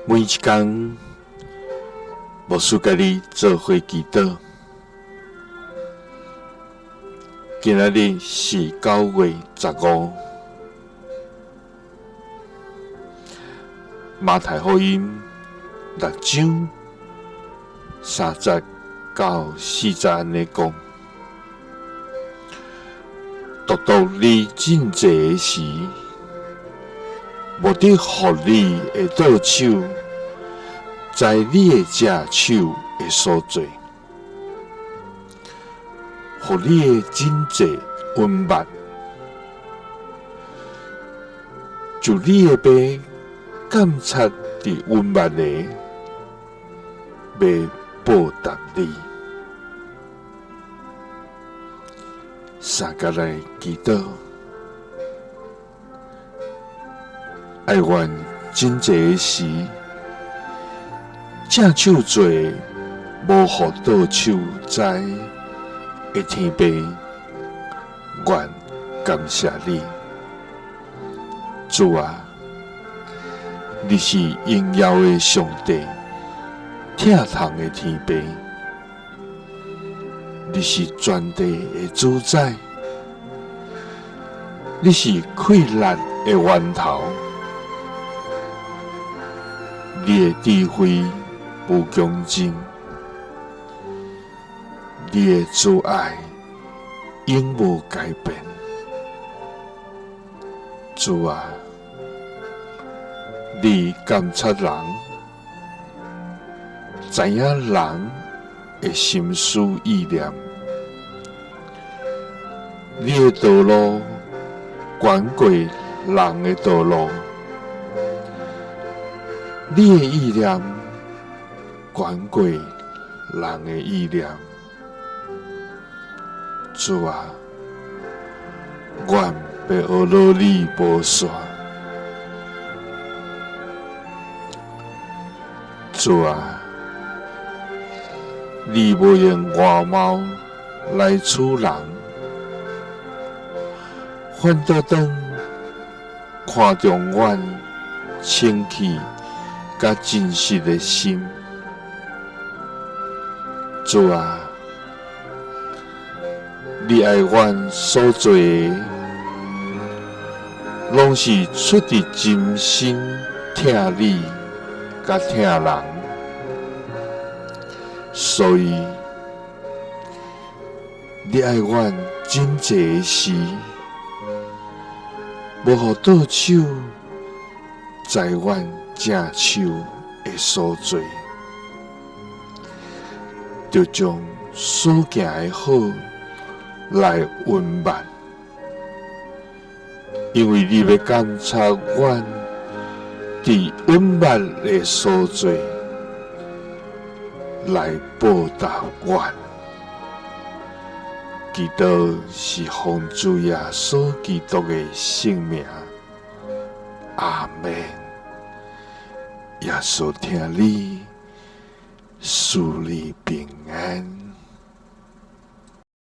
每一天，牧师甲你做伙祈祷。今仔日是9月15，马太福音6章30到40安尼讲：独独你真济时，目的互你的倒手，在你的只手的所做，互你的真济温慢，就你的爸监察伫温慢的，要报答你。三甲来祈祷，爱愿真济时，正手做无互倒手知的天父，愿感谢你，主啊！你是荣耀的上帝，疼痛的天父，你是全地的主宰，你是溃烂的源头，你的智慧无穷尽，你的慈爱永无改变，主啊！你监察人，知影人的心思意念，你的道路远过人的道路，你的意念远过人的意念。主啊，愿要学落你无线。主啊，你无用外貌来处人，反倒当看重阮清气甲真实的心。主啊，你爱阮所做的，拢是出自真心疼你甲疼人。所以，你爱阮真济时，无互倒手在阮正手的所做，就将所行的好来温慢，因为你要监察阮伫温慢的所做。来报答阮，祈祷是奉主耶稣基督的圣名，阿门。耶稣听你，赐你平安。